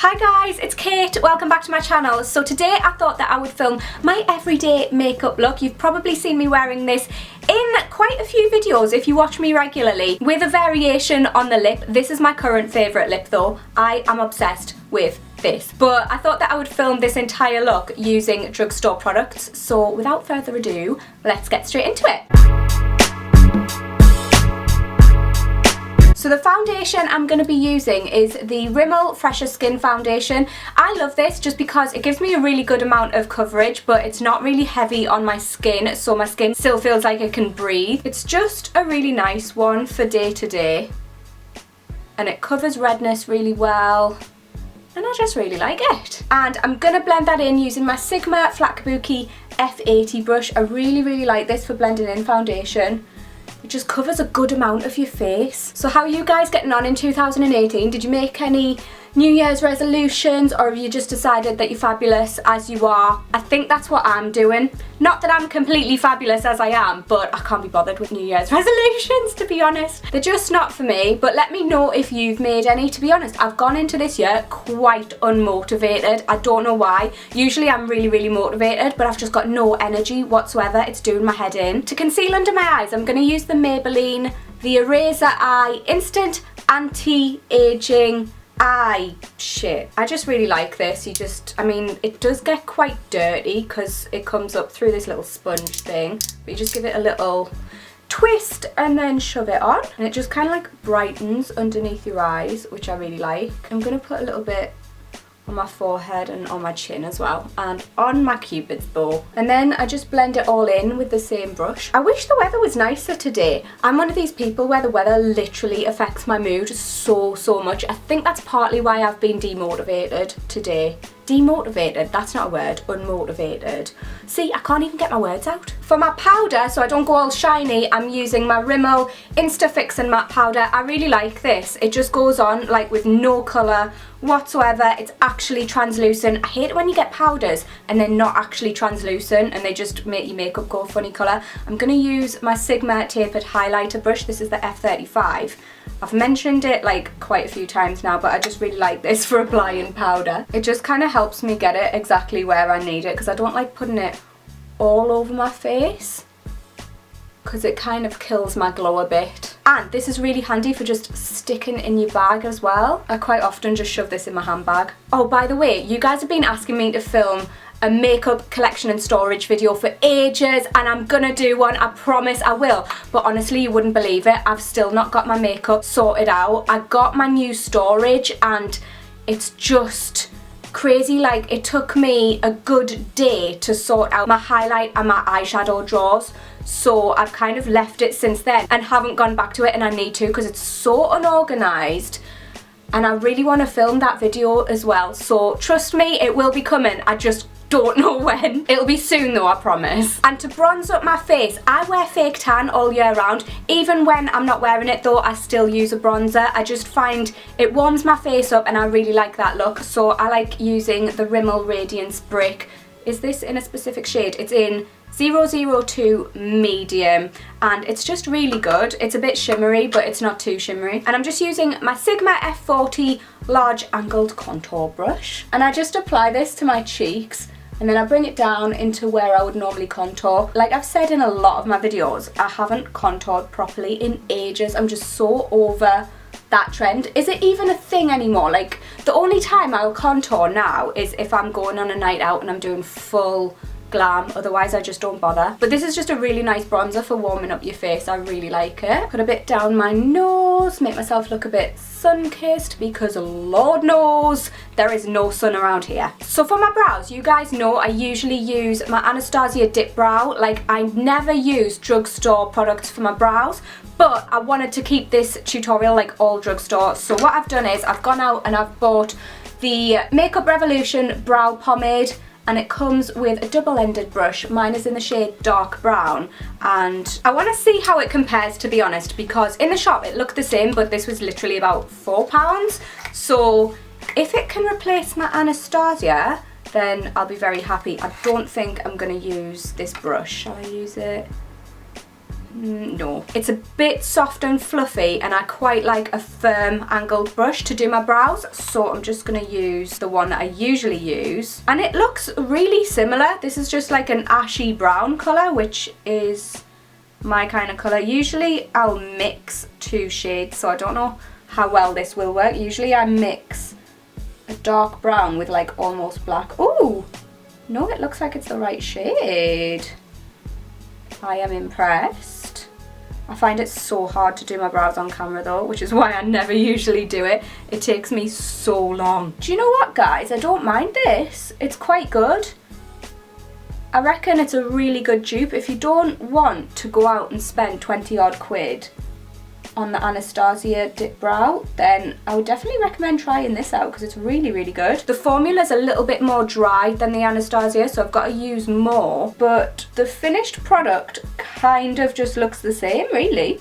Hi guys, it's Kate. Welcome back to my channel. So today I thought that I would film my everyday makeup look. You've probably seen me wearing this in quite a few videos if you watch me regularly, with a variation on the lip. This is my current favourite lip though. I am obsessed with this. But I thought that I would film this entire look using drugstore products. So without further ado, let's get straight into it. So the foundation I'm going to be using is the Rimmel Fresher Skin Foundation. I love this just because it gives me a really good amount of coverage, but it's not really heavy on my skin, so my skin still feels like it can breathe. It's just a really nice one for day to day, and it covers redness really well, and I just really like it. And I'm going to blend that in using my Sigma Flat Kabuki F80 brush. I really like this for blending in foundation. It just covers a good amount of your face. So how are you guys getting on in 2018? Did you make any New Year's resolutions, or have you just decided that you're fabulous as you are? I think that's what I'm doing. Not that I'm completely fabulous as I am, but I can't be bothered with New Year's resolutions, to be honest. They're just not for me, but let me know if you've made any. To be honest, I've gone into this year quite unmotivated. I don't know why. Usually I'm really motivated, but I've just got no energy whatsoever. It's doing my head in. To conceal under my eyes, I'm going to use the Maybelline, the Eraser Eye Instant Anti-Aging Eye shit. I just really like this. I mean, it does get quite dirty because it comes up through this little sponge thing, but you just give it a little twist and then shove it on, and it just kind of like brightens underneath your eyes, which I really like. I'm gonna put a little bit on my forehead and on my chin as well, and on my cupid's bow, and then I just blend it all in with the same brush. I wish the weather was nicer today. I'm one of these people where the weather literally affects my mood so much. I think that's partly why I've been demotivated today. Demotivated, that's not a word. Unmotivated. See, I can't even get my words out. For my powder, so I don't go all shiny, I'm using my Rimmel Insta Fix and Matte Powder. I really like this. It just goes on like with no colour whatsoever. It's actually translucent. I hate it when you get powders and they're not actually translucent and they just make your makeup go a funny colour. I'm going to use my Sigma Tapered Highlighter brush. This is the F35. I've mentioned it like quite a few times now, but I just really like this for applying powder. It just kind of helps me get it exactly where I need it, because I don't like putting it all over my face because it kind of kills my glow a bit. And this is really handy for just sticking in your bag as well. I quite often just shove this in my handbag. Oh, by the way, you guys have been asking me to film a makeup collection and storage video for ages, and I'm gonna do one. I promise I will. But honestly, you wouldn't believe it, I've still not got my makeup sorted out. I got my new storage and it's just crazy. Like, it took me a good day to sort out my highlight and my eyeshadow drawers. So I've kind of left it since then and haven't gone back to it, and I need to because it's so unorganised. And I really want to film that video as well. So trust me, it will be coming. I just don't know when. It'll be soon though, I promise. And to bronze up my face, I wear fake tan all year round. Even when I'm not wearing it though, I still use a bronzer. I just find it warms my face up and I really like that look. So I like using the Rimmel Radiance Brick. Is this in a specific shade? It's in 002 medium, and it's just really good. It's a bit shimmery, but it's not too shimmery. And I'm just using my Sigma F40 large angled contour brush, and I just apply this to my cheeks, and then I bring it down into where I would normally contour. Like I've said in a lot of my videos, I haven't contoured properly in ages. I'm just so over that trend. Is it even a thing anymore? Like, the only time I'll contour now is if I'm going on a night out and I'm doing full glam, otherwise I just don't bother. But this is just a really nice bronzer for warming up your face. I really like it. Put a bit down my nose, make myself look a bit sun-kissed, because Lord knows there is no sun around here. So for my brows, you guys know I usually use my Anastasia Dip Brow. Like, I never use drugstore products for my brows, but I wanted to keep this tutorial like all drugstore. So what I've done is I've gone out and I've bought the Makeup Revolution Brow Pomade, and it comes with a double-ended brush. Mine is in the shade dark brown, and I want to see how it compares, to be honest, because in the shop it looked the same, but this was literally about £4. So if it can replace my Anastasia, then I'll be very happy. I don't think I'm going to use this brush. Shall I use it? No. It's a bit soft and fluffy, and I quite like a firm angled brush to do my brows, so I'm just going to use the one that I usually use. And it looks really similar. This is just like an ashy brown colour, which is my kind of colour. Usually I'll mix two shades, so I don't know how well this will work. Usually I mix a dark brown with like almost black. Ooh! No, it looks like it's the right shade. I am impressed. I find it so hard to do my brows on camera though, which is why I never usually do it. It takes me so long. Do you know what, guys? I don't mind this. It's quite good. I reckon it's a really good dupe. If you don't want to go out and spend 20 odd quid on the Anastasia dip brow, then I would definitely recommend trying this out because it's really, really good. The formula's a little bit more dry than the Anastasia, so I've got to use more, but the finished product kind of just looks the same, really.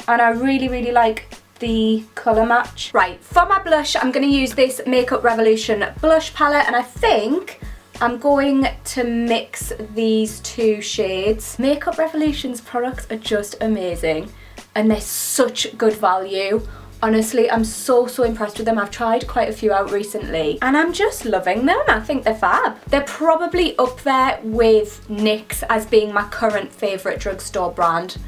And I really, really like the colour match. Right, for my blush, I'm going to use this Makeup Revolution blush palette, and I think I'm going to mix these two shades. Makeup Revolution's products are just amazing. And they're such good value. Honestly, I'm so impressed with them. I've tried quite a few out recently and I'm just loving them. I think they're fab. They're probably up there with NYX as being my current favourite drugstore brand.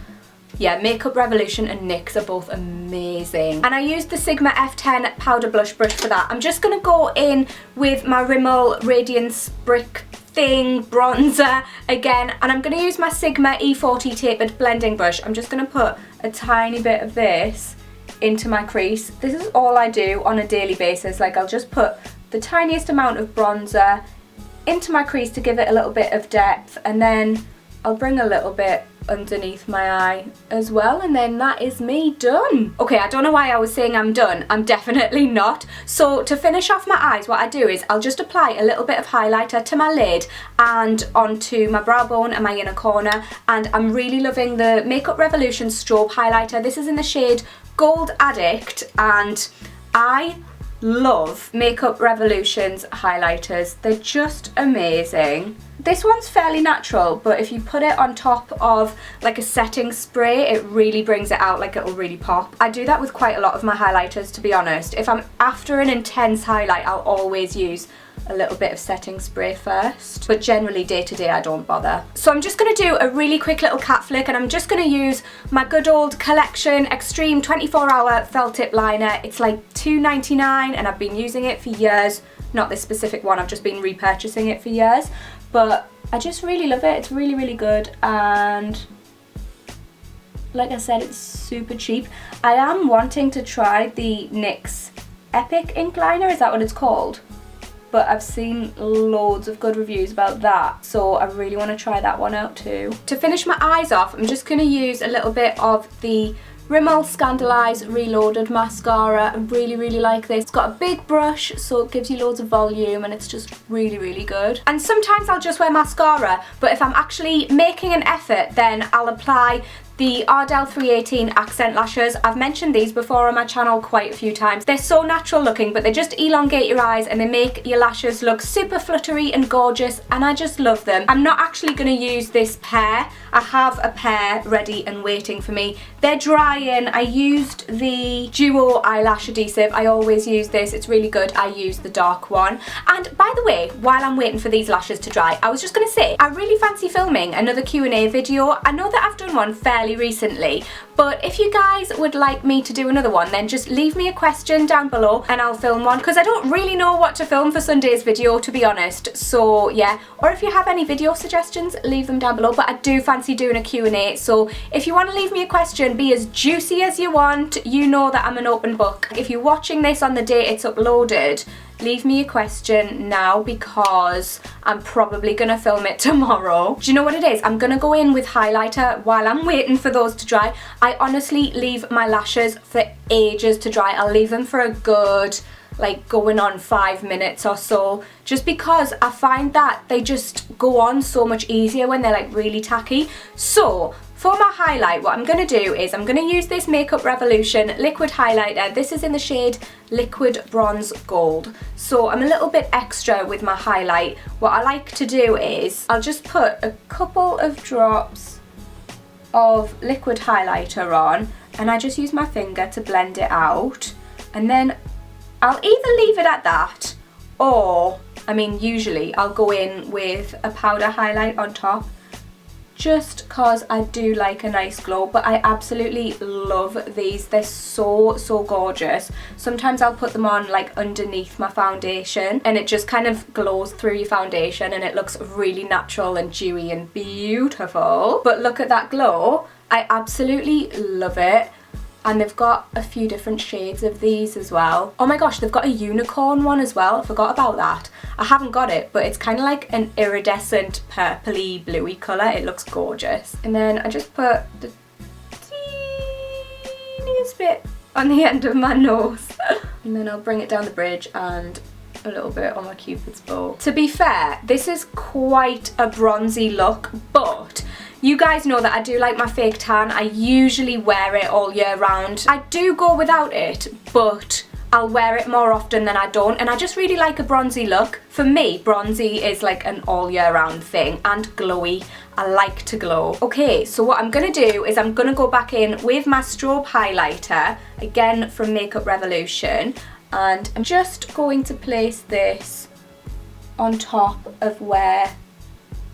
Yeah, Makeup Revolution and NYX are both amazing. And I used the Sigma F10 powder blush brush for that. I'm just going to go in with my Rimmel Radiance Brick Thing bronzer again, and I'm going to use my Sigma E40 tapered blending brush. I'm just going to put a tiny bit of this into my crease. This is all I do on a daily basis. Like, I'll just put the tiniest amount of bronzer into my crease to give it a little bit of depth, and then I'll bring a little bit underneath my eye as well, and then that is me done. Okay, I don't know why I was saying I'm done. I'm definitely not. So to finish off my eyes, what I do is I'll just apply a little bit of highlighter to my lid and onto my brow bone and my inner corner, and I'm really loving the Makeup Revolution strobe highlighter. This is in the shade Gold Addict, and I love Makeup Revolution's highlighters. They're just amazing. This one's fairly natural, but if you put it on top of like a setting spray, it really brings it out, like it'll really pop. I do that with quite a lot of my highlighters, to be honest. If I'm after an intense highlight, I'll always use a little bit of setting spray first, but generally day to day I don't bother. So I'm just going to do a really quick little cat flick, and I'm just going to use my good old Collection Extreme 24-hour felt tip liner. It's like £2.99 and I've been using it for years. Not this specific one, I've just been repurchasing it for years, but I just really love it. It's really, really good, and like I said, it's super cheap. I am wanting to try the NYX Epic ink liner, is that what it's called? But I've seen loads of good reviews about that, so I really want to try that one out too. To finish my eyes off, I'm just going to use a little bit of the Rimmel Scandaleyes Reloaded Mascara. I really, really like this. It's got a big brush, so it gives you loads of volume, and it's just really, really good. And sometimes I'll just wear mascara, but if I'm actually making an effort, then I'll apply the Ardell 318 accent lashes. I've mentioned these before on my channel quite a few times. They're so natural looking, but they just elongate your eyes and they make your lashes look super fluttery and gorgeous, and I just love them. I'm not actually going to use this pair. I have a pair ready and waiting for me. They're drying. I used the Duo eyelash adhesive. I always use this. It's really good. I use the dark one. And by the way, while I'm waiting for these lashes to dry, I was just going to say, I really fancy filming another Q&A video. I know that I've done one fairly recently, but if you guys would like me to do another one, then just leave me a question down below and I'll film one, because I don't really know what to film for Sunday's video, to be honest. So yeah, or if you have any video suggestions, leave them down below. But I do fancy doing a Q&A, so if you want to leave me a question, be as juicy as you want. You know that I'm an open book. If you're watching this on the day it's uploaded, leave me a question now, because I'm probably going to film it tomorrow. Do you know what it is? I'm going to go in with highlighter while I'm waiting for those to dry. I honestly leave my lashes for ages to dry. I'll leave them for a good, like, going on 5 minutes or so, just because I find that they just go on so much easier when they're like really tacky. So for my highlight, what I'm going to do is I'm going to use this Makeup Revolution liquid highlighter. This is in the shade Liquid Bronze Gold. So I'm a little bit extra with my highlight. What I like to do is I'll just put a couple of drops of liquid highlighter on, and I just use my finger to blend it out, and then I'll either leave it at that, or, I mean, usually I'll go in with a powder highlight on top, just cause I do like a nice glow. But I absolutely love these. They're so gorgeous. Sometimes I'll put them on like underneath my foundation, and it just kind of glows through your foundation, and it looks really natural and dewy and beautiful. But look at that glow. I absolutely love it. And they've got a few different shades of these as well. Oh my gosh, they've got a unicorn one as well. I forgot about that. I haven't got it, but it's kind of like an iridescent purpley bluey colour. It looks gorgeous. And then I just put the teeniest bit on the end of my nose. And then I'll bring it down the bridge and a little bit on my Cupid's bow. To be fair, this is quite a bronzy look, but you guys know that I do like my fake tan. I usually wear it all year round. I do go without it, but I'll wear it more often than I don't, and I just really like a bronzy look. For me, bronzy is like an all year round thing, and glowy. I like to glow. Okay, so what I'm gonna do is I'm gonna go back in with my strobe highlighter, again from Makeup Revolution, and I'm just going to place this on top of where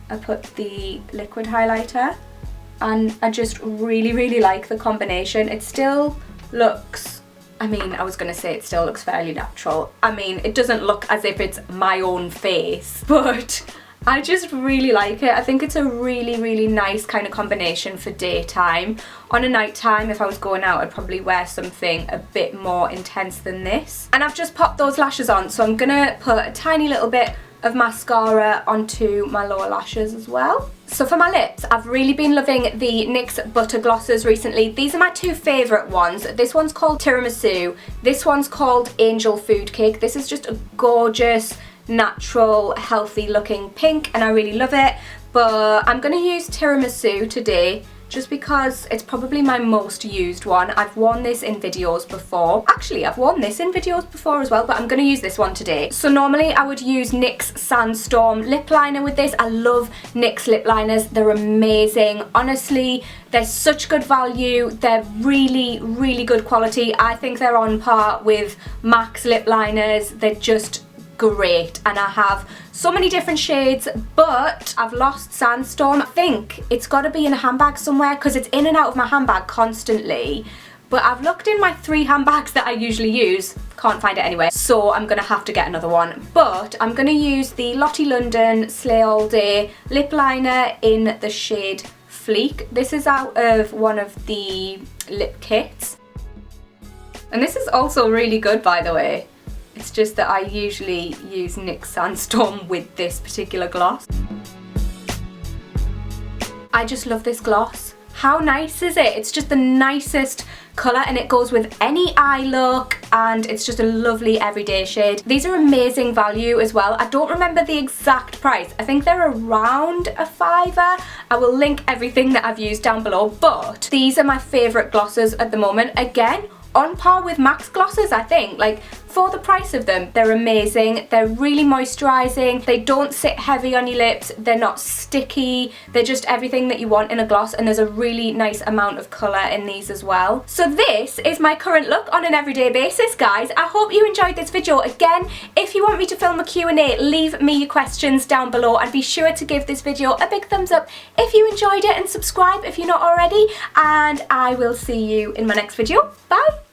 I put the liquid highlighter, and I just really like the combination. It still looks, I mean, I was gonna say it still looks fairly natural. I mean, it doesn't look as if it's my own face, but I just really like it. I think it's a really nice kind of combination for daytime. On a nighttime, if I was going out, I'd probably wear something a bit more intense than this. And I've just popped those lashes on, so I'm gonna put a tiny little bit of mascara onto my lower lashes as well. So for my lips, I've really been loving the NYX Butter Glosses recently. These are my two favourite ones. This one's called Tiramisu. This one's called Angel Food Cake. This is just a gorgeous, natural, healthy looking pink, and I really love it. But I'm going to use Tiramisu today, just because it's probably my most used one. I've worn this in videos before. Actually, I've worn this in videos before as well, but I'm going to use this one today. So normally I would use NYX Sandstorm lip liner with this. I love NYX lip liners. They're amazing. Honestly, they're such good value. They're really good quality. I think they're on par with MAC's lip liners. They're just great, and I have so many different shades, but I've lost Sandstorm. I think it's got to be in a handbag somewhere, because it's in and out of my handbag constantly. But I've looked in my 3 handbags that I usually use, can't find it anywhere, so I'm gonna have to get another one. But I'm gonna use the Lottie London Slay All Day lip liner in the shade Fleek. This is out of one of the lip kits, and this is also really good, by the way. It's just that I usually use NYX Sandstorm with this particular gloss. I just love this gloss. How nice is it? It's just the nicest colour, and it goes with any eye look, and it's just a lovely everyday shade. These are amazing value as well. I don't remember the exact price. I think they're around a £5. I will link everything that I've used down below, but these are my favourite glosses at the moment. Again, on par with MAC's glosses, I think. Like, for the price of them, they're amazing. They're really moisturising. They don't sit heavy on your lips. They're not sticky. They're just everything that you want in a gloss, and there's a really nice amount of colour in these as well. So this is my current look on an everyday basis, guys. I hope you enjoyed this video. Again, if you want me to film a Q&A, leave me your questions down below, and be sure to give this video a big thumbs up if you enjoyed it, and subscribe if you're not already, and I will see you in my next video. Bye!